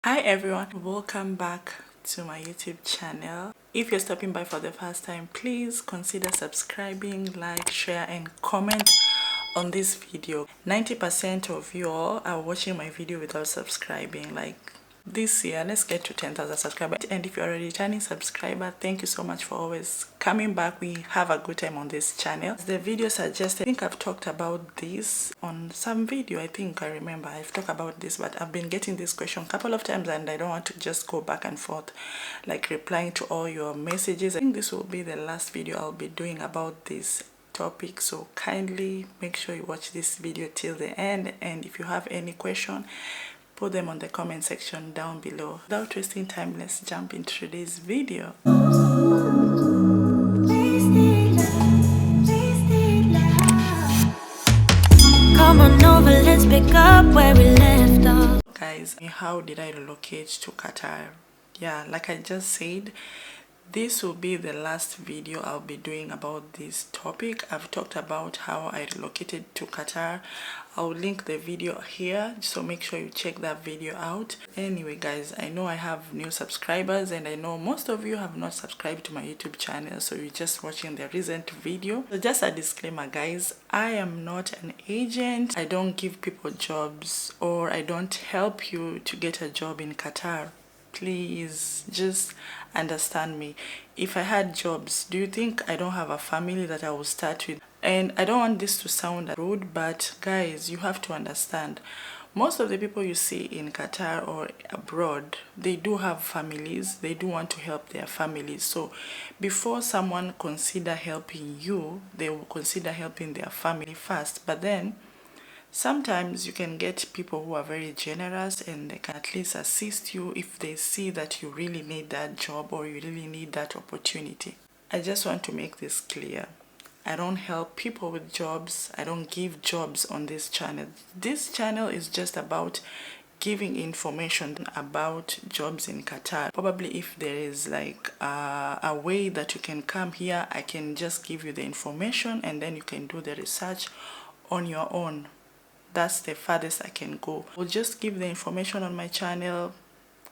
Hi everyone, welcome back to my YouTube channel. If you're stopping by for the first time, please consider subscribing, like, share and comment on this video. 90% of you all are watching my video without subscribing. Like this year, let's get to 10,000 subscribers. And if you're a returning subscriber, thank you so much for always coming back. We have a good time on this channel. As the video suggested, I think I've talked about this on some video. I remember I've talked about this, but I've been getting this question a couple of times and I don't want to just go back and forth like replying to all your messages. I think this will be the last video I'll be doing about this topic, so kindly make sure you watch this video till the end, and if you have any question, put them on the comment section down below. Without wasting time, let's jump into today's video. Come on over, let's pick up where we left off. Guys, how did I relocate to Qatar? Yeah, like I just said, this will be the last video I'll be doing about this topic. I've talked about how I relocated to Qatar. I'll link the video here, so make sure you check that video out. Anyway guys, I know I have new subscribers and I know most of you have not subscribed to my YouTube channel, so you're just watching the recent video. So just a disclaimer guys, I am not an agent. I don't give people jobs or I don't help you to get a job in Qatar. Please just understand me. If I had jobs, do you think I don't have a family that I will start with? And I don't want this to sound rude, but guys, you have to understand, most of the people you see in Qatar or abroad, they do have families. They do want to help their families. So before someone consider helping you, they will consider helping their family first. But then sometimes you can get people who are very generous and they can at least assist you if they see that you really need that job or you really need that opportunity. I just want to make this clear. I don't help people with jobs. I don't give jobs on this channel. This channel is just about giving information about jobs in Qatar. Probably if there is like a way that you can come here, I can just give you the information and then you can do the research on your own. That's the farthest I can go. I'll just give the information on my channel,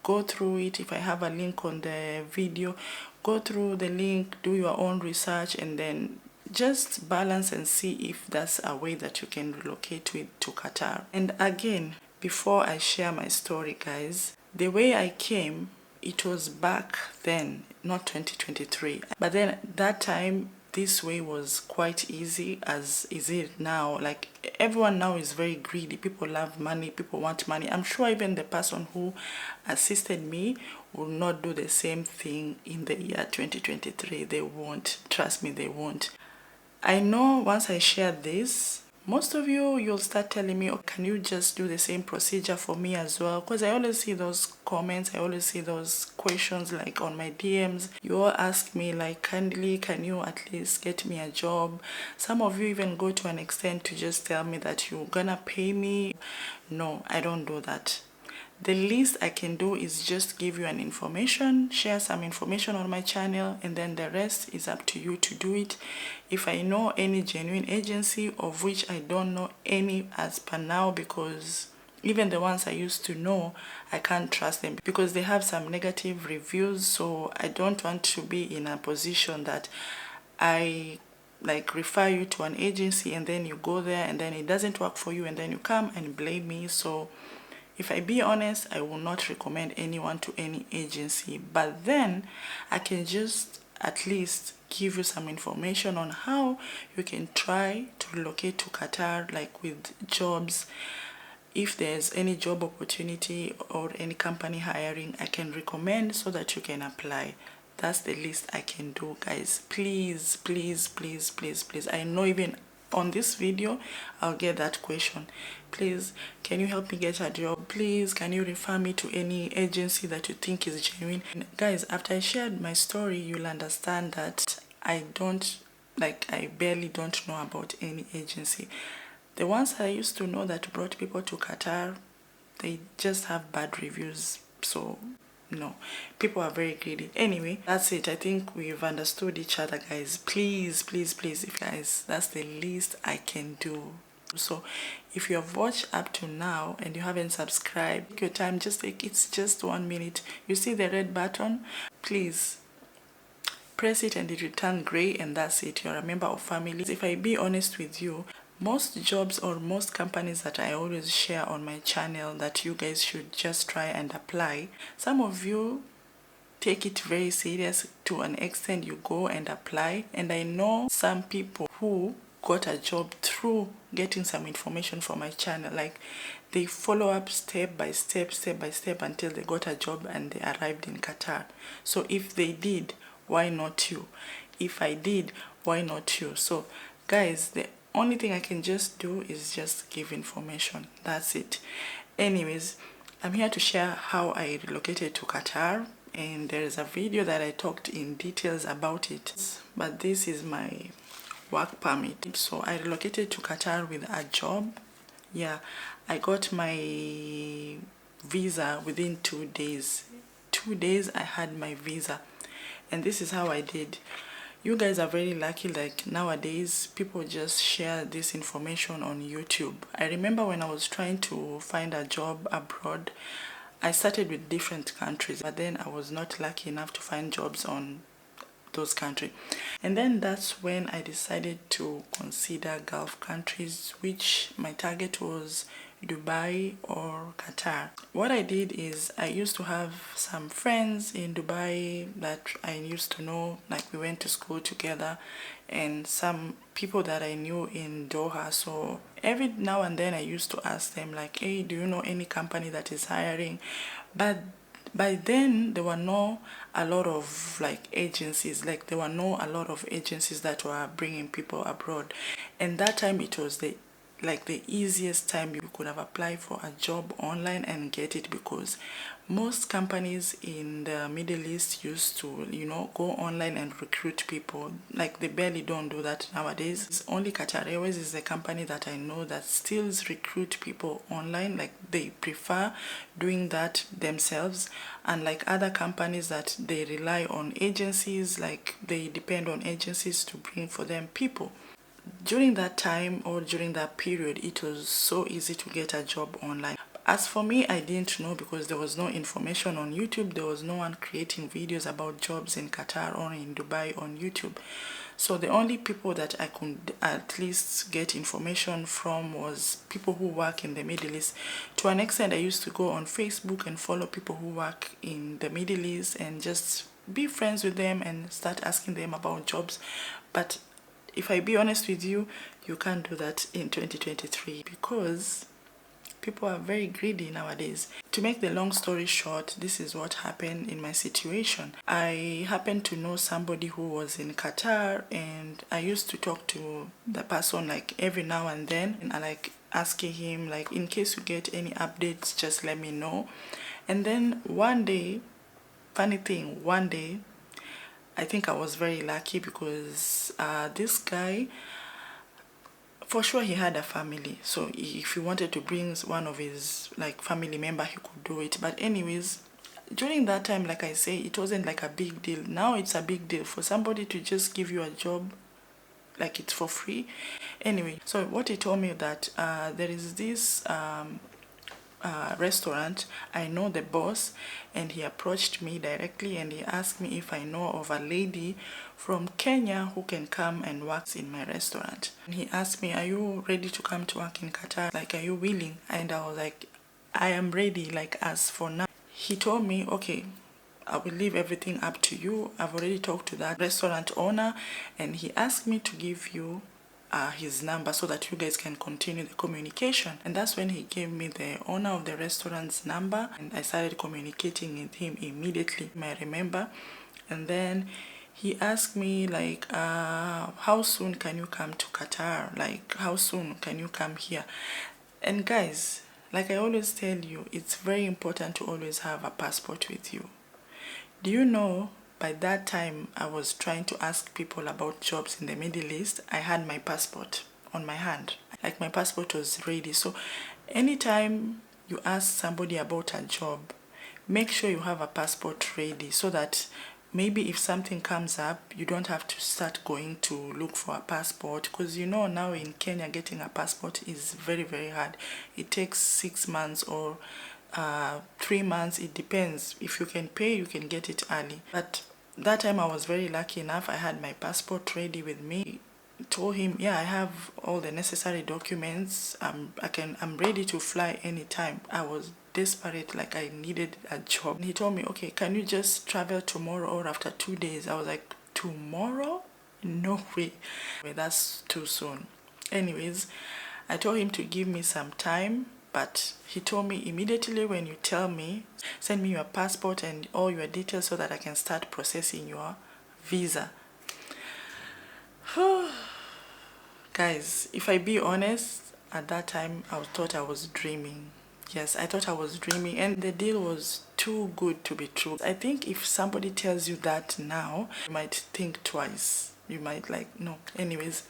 go through it. If I have a link on the video, go through the link, do your own research, and then just balance and see if that's a way that you can relocate to Qatar. And again, before I share my story guys, the way I came, it was back then, not 2023. But then that time, this way was quite easy as is it now. Like everyone now is very greedy. People love money, people want money. I'm sure even the person who assisted me will not do the same thing in the year 2023. They won't. Trust me, they won't. I know once I share this, most of you'll start telling me, oh, can you just do the same procedure for me as well? Because I always see those comments, I always see those questions like on my DMs. You all ask me like, kindly, can you at least get me a job? Some of you even go to an extent to just tell me that you're gonna pay me. No, I don't do that. The least I can do is just give you an information, share some information on my channel, and then the rest is up to you to do it. If I know any genuine agency, of which I don't know any as per now, because even the ones I used to know, I can't trust them because they have some negative reviews. So I don't want to be in a position that I like refer you to an agency and then you go there and then it doesn't work for you and then you come and blame me. So if I be honest, I will not recommend anyone to any agency, but then I can just at least give you some information on how you can try to relocate to Qatar, like with jobs. If there's any job opportunity or any company hiring, I can recommend so that you can apply. That's the least I can do, guys. Please, please, please, please, please. I know even on this video I'll get that question. Please, can you help me get a job? Please, can you refer me to any agency that you think is genuine? Guys, after I shared my story, you'll understand that I barely don't know about any agency. The ones I used to know that brought people to Qatar, they just have bad reviews. So no, people are very greedy. Anyway, that's it. I think we've understood each other, guys. Please, please, please, if guys, that's the least I can do. So if you have watched up to now and you haven't subscribed, take your time, it's just 1 minute. You see the red button? Please press it and it will turn gray, and that's it. You're a member of family. If I be honest with you, most jobs or most companies that I always share on my channel that you guys should just try and apply, some of you take it very serious to an extent. You go and apply, and I know some people who got a job through getting some information from my channel. Like, they follow up step by step until they got a job and they arrived in Qatar. So if they did, why not you? If I did, why not you? So guys, the only thing I can just do is just give information. That's it. Anyways, I'm here to share how I relocated to Qatar, and there is a video that I talked in details about it, but this is my work permit. So I relocated to Qatar with a job. Yeah, I got my visa within 2 days. 2 days I had my visa, and this is how I did. You guys are very lucky. Like, nowadays people just share this information on YouTube. I remember when I was trying to find a job abroad, I started with different countries, but then I was not lucky enough to find jobs on those countries. And then that's when I decided to consider Gulf countries, which my target was Dubai or Qatar. What I did is, I used to have some friends in Dubai that I used to know, like we went to school together, and some people that I knew in Doha. So every now and then I used to ask them like, hey, do you know any company that is hiring? But by then there were no a lot of agencies that were bringing people abroad, and that time it was the easiest time you could have applied for a job online and get it, because most companies in the Middle East used to, go online and recruit people. Like, they barely don't do that nowadays. It's only Qatar Airways is the company that I know that still recruit people online. Like, they prefer doing that themselves, unlike other companies that they rely on agencies, like they depend on agencies to bring for them people. During that time, or during that period, it was so easy to get a job online. As for me, I didn't know, because there was no information on YouTube. There was no one creating videos about jobs in Qatar or in Dubai on YouTube. So the only people that I could at least get information from was people who work in the Middle East. To an extent, I used to go on Facebook and follow people who work in the Middle East and just be friends with them and start asking them about jobs. But if I be honest with you, you can't do that in 2023, because people are very greedy nowadays. To make the long story short, this is what happened in my situation. I happened to know somebody who was in Qatar, and I used to talk to the person every now and then, and I asking him in case you get any updates, just let me know. And then one day, funny thing, one day, I think I was very lucky, because this guy, for sure he had a family, so if he wanted to bring one of his family member, he could do it. But anyways, during that time, like I say, it wasn't a big deal. Now it's a big deal for somebody to just give you a job, it's for free. Anyway, so what he told me that there is this restaurant, I know the boss, and he approached me directly and he asked me if I know of a lady from Kenya who can come and work in my restaurant. And he asked me, are you ready to come to work in Qatar? Are you willing? And I was like, I am ready, as for now. He told me, okay, I will leave everything up to you. I've already talked to that restaurant owner, and he asked me to give you his number so that you guys can continue the communication. And that's when he gave me the owner of the restaurant's number, and I started communicating with him immediately, I remember. And then he asked me how soon can you come to Qatar? How soon can you come here? And guys, I always tell you, it's very important to always have a passport with you. Do you know, by that time I was trying to ask people about jobs in the Middle East, I had my passport on my hand. My passport was ready. So anytime you ask somebody about a job, make sure you have a passport ready, so that maybe if something comes up, you don't have to start going to look for a passport, because you know now in Kenya getting a passport is very, very hard. It takes 6 months or 3 months. It depends. If you can pay, you can get it early. But that time I was very lucky enough. I had my passport ready with me. Told him, yeah, I have all the necessary documents. I'm ready to fly anytime. I was desperate, like I needed a job. And he told me, okay, can you just travel tomorrow or after 2 days? I was like, tomorrow? No way. That's too soon. Anyways, I told him to give me some time, but he told me immediately when you tell me, send me your passport and all your details so that I can start processing your visa. Guys, if I be honest, at that time I thought I was dreaming. Yes, I thought I was dreaming, and the deal was too good to be true. I think if somebody tells you that now, you might think twice. You might like, no. Anyways,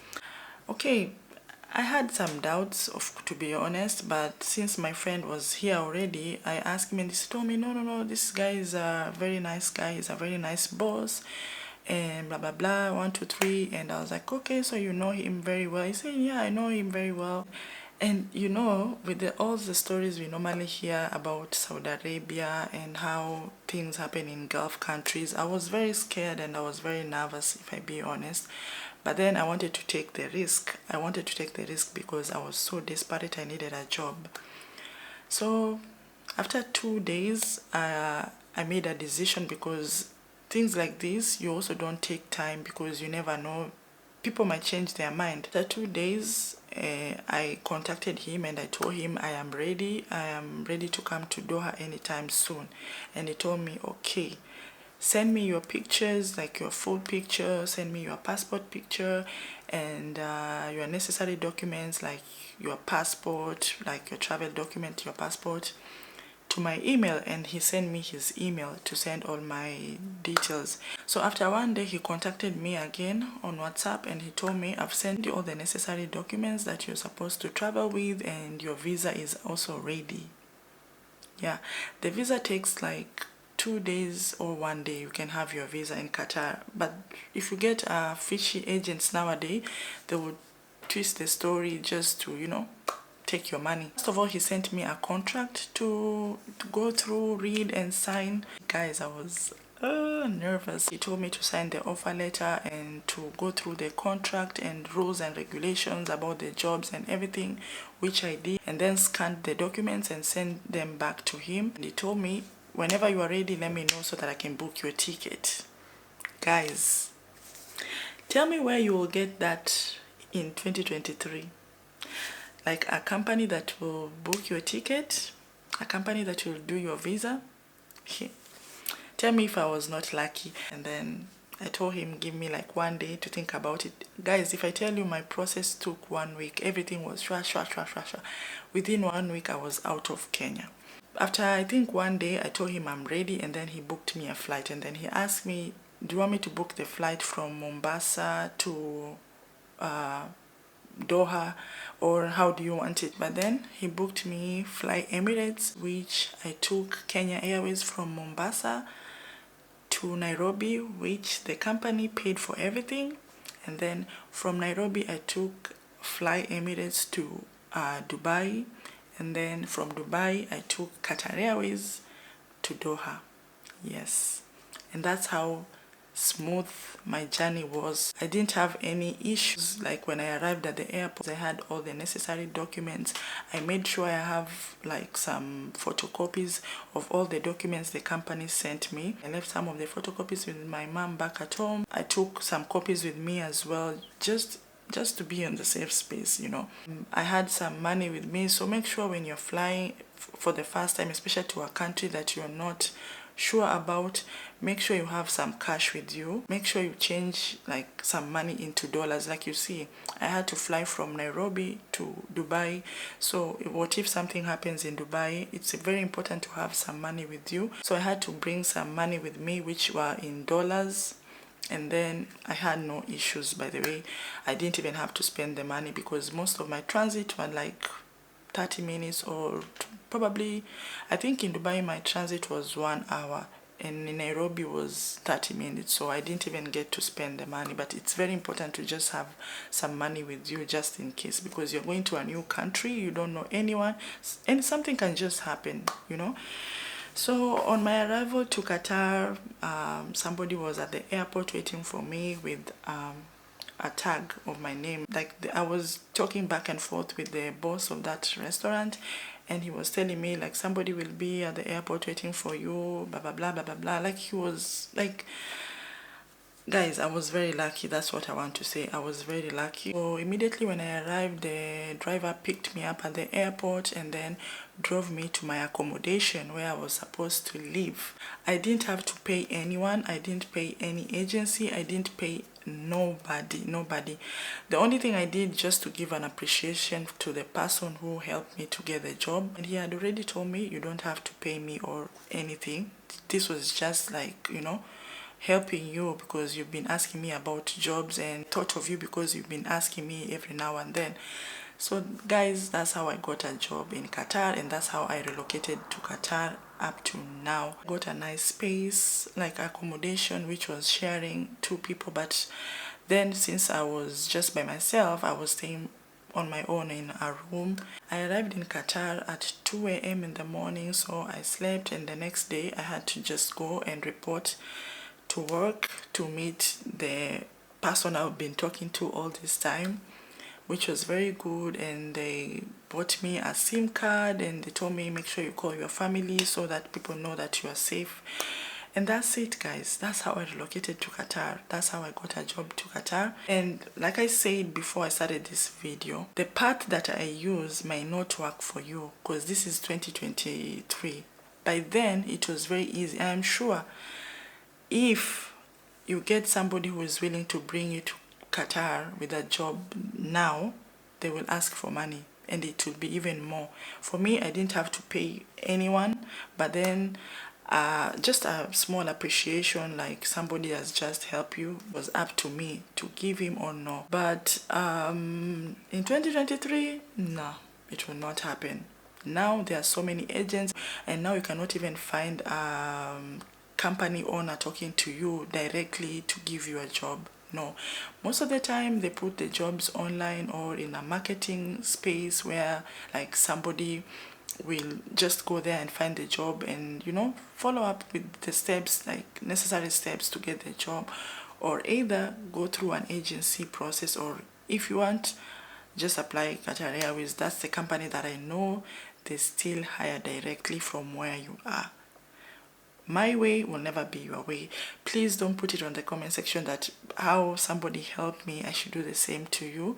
okay, I had some doubts, to be honest, but since my friend was here already, I asked him and he told me, no, this guy is a very nice guy. He's a very nice boss, and blah blah blah, 1 2 3. And I was like, okay, so you know him very well? He said, yeah, I know him very well. And you know, with all the stories we normally hear about Saudi Arabia and how things happen in Gulf countries, I was very scared and I was very nervous, if I be honest. But then I wanted to take the risk. I wanted to take the risk because I was so desperate. I needed a job. So after 2 days, I made a decision, because things like this, you also don't take time, because you never know. People might change their mind. After 2 days, I contacted him and I told him I am ready. I am ready to come to Doha anytime soon. And he told me, okay, send me your pictures, like your full picture, send me your passport picture and your necessary documents, like your passport, like your travel document, your passport, to my email. And he sent me his email to send all my details. So after 1 day, he contacted me again on WhatsApp and he told me, I've sent you all the necessary documents that you're supposed to travel with, and your visa is also ready. Yeah, the visa takes like 2 days or 1 day. You can have your visa in Qatar. But if you get fishy agents nowadays, they would twist the story just to, you know, take your money. First of all, he sent me a contract to go through, read and sign. Guys, I was nervous. He told me to sign the offer letter and to go through the contract and rules and regulations about the jobs and everything, which I did, and then scanned the documents and sent them back to him. And he told me, whenever you are ready, let me know so that I can book your ticket. Guys, tell me where you will get that in 2023. Like a company that will book your ticket, a company that will do your visa. Tell me if I was not lucky. And then I told him, give me like 1 day to think about it. Guys, if I tell you my process took 1 week, everything was shwa. Within 1 week, I was out of Kenya. After I think 1 day, I told him I'm ready, and then he booked me a flight. And then he asked me, do you want me to book the flight from Mombasa to Doha, or how do you want it? But then he booked me Fly Emirates, which I took Kenya Airways from Mombasa to Nairobi, which the company paid for everything. And then from Nairobi, I took Fly Emirates to Dubai. And then from Dubai, I took Qatar Airways to Doha. Yes. And that's how smooth my journey was. I didn't have any issues. Like when I arrived at the airport, I had all the necessary documents. I made sure I have like some photocopies of all the documents the company sent me. I left some of the photocopies with my mom back at home. I took some copies with me as well, just to be on the safe space, you know. I had some money with me, so make sure when you're flying for the first time, especially to a country that you're not sure about, make sure you have some cash with you. Make sure you change like some money into dollars. Like you see, I had to fly from Nairobi to Dubai, so what if something happens in Dubai? It's very important to have some money with you. So I had to bring some money with me, which were in dollars. And then I had no issues, by the way. I didn't even have to spend the money, because most of my transit were like 30 minutes or probably, I think in Dubai my transit was 1 hour. and in Nairobi was 30 minutes, so I didn't even get to spend the money. But it's very important to just have some money with you just in case, because you're going to a new country, you don't know anyone, and something can just happen, you know. So on my arrival to Qatar, somebody was at the airport waiting for me with a tag of my name. Like I was talking back and forth with the boss of that restaurant, and he was telling me like somebody will be at the airport waiting for you, blah blah blah blah blah blah. Like he was like, guys, I was very lucky. That's what I want to say. I was very lucky. So immediately when I arrived, the driver picked me up at the airport and then drove me to my accommodation where I was supposed to live. I didn't have to pay anyone. I didn't pay any agency. I didn't pay nobody. The only thing I did just to give an appreciation to the person who helped me to get the job, and he had already told me you don't have to pay me or anything. This was just like, you know, helping you because you've been asking me about jobs, and thought of you because you've been asking me every now and then. So guys, that's how I got a job in Qatar, and that's how I relocated to Qatar up to now. Got a nice space, like accommodation, which was sharing 2 people, but then since I was just by myself, I was staying on my own in a room. I arrived in Qatar at 2 a.m. in the morning, so I slept, and the next day I had to just go and report to work to meet the person I've been talking to all this time, which was very good. And they bought me a SIM card, and they told me make sure you call your family so that people know that you are safe. And that's it, guys. That's how I relocated to Qatar. That's how I got a job to Qatar. And like I said before I started this video, the path that I use might not work for you because this is 2023. By then it was very easy. I'm sure if you get somebody who is willing to bring you to Qatar with a job now, they will ask for money, and it will be even more. For me, I didn't have to pay anyone, but then just a small appreciation, like somebody has just helped you, was up to me to give him or no. But in 2023, no, it will not happen. Now there are so many agents, and now you cannot even find company owner talking to you directly to give you a job. No, most of the time they put the jobs online or in a marketing space where like somebody will just go there and find the job and, you know, follow up with the steps, like necessary steps to get the job, or either go through an agency process, or if you want, just apply Qatar Airways. That's the company that I know. They still hire directly from where you are. My way will never be your way. Please don't put it on the comment section that how somebody helped me, I should do the same to you.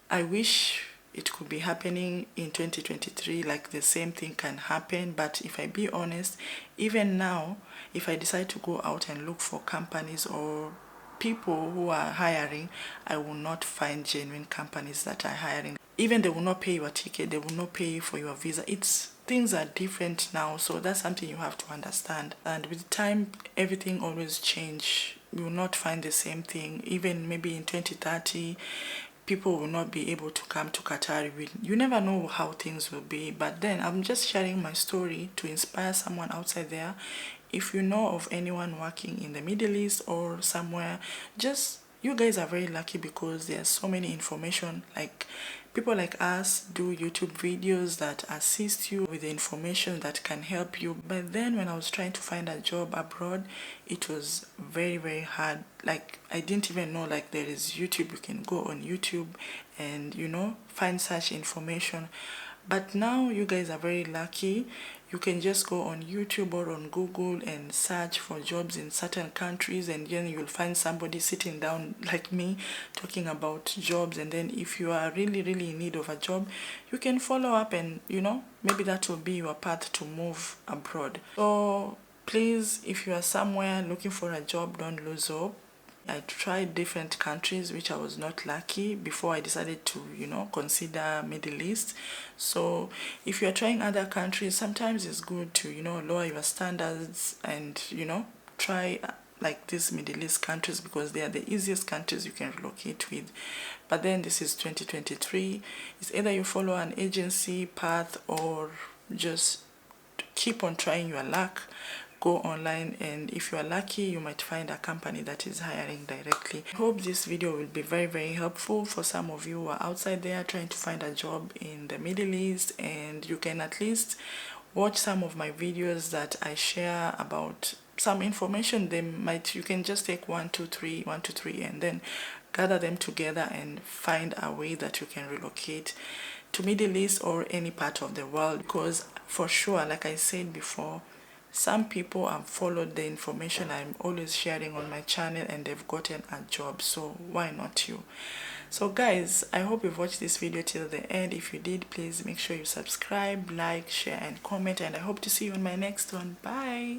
I wish it could be happening in 2023, like the same thing can happen. But if I be honest, even now, if I decide to go out and look for companies or people who are hiring, I will not find genuine companies that are hiring. Even they will not pay you a ticket, they will not pay you for your visa. Things are different now, so that's something you have to understand. And with time, everything always change. You will not find the same thing. Even maybe in 2030, people will not be able to come to Qatar. You never know how things will be. But then I'm just sharing my story to inspire someone outside there. If you know of anyone working in the Middle East or somewhere, you guys are very lucky because there's so many information. Like people like us do YouTube videos that assist you with the information that can help you. But then when I was trying to find a job abroad, it was very, very hard. Like I didn't even know like there is YouTube. You can go on YouTube and, you know, find such information. But now you guys are very lucky. You can just go on YouTube or on Google and search for jobs in certain countries, and then you'll find somebody sitting down like me talking about jobs. And then if you are really, really in need of a job, you can follow up and, you know, maybe that will be your path to move abroad. So please, if you are somewhere looking for a job, don't lose hope. I tried different countries which I was not lucky before I decided to, you know, consider Middle East. So if you're trying other countries, sometimes it's good to, you know, lower your standards and, you know, try like these Middle East countries because they are the easiest countries you can relocate with. But then this is 2023. It's either you follow an agency path or just keep on trying your luck. go online, and if you are lucky you might find a company that is hiring directly. I hope this video will be very helpful for some of you who are outside there trying to find a job in the Middle East, and you can at least watch some of my videos that I share about some information. You can just take one to three and then gather them together and find a way that you can relocate to Middle East or any part of the world. Because for sure, like I said before, some people have followed the information I'm always sharing on my channel and they've gotten a job, so why not you? So guys, I hope you've watched this video till the end. If you did, please make sure you subscribe, like, share and comment, and I hope to see you on my next one. Bye.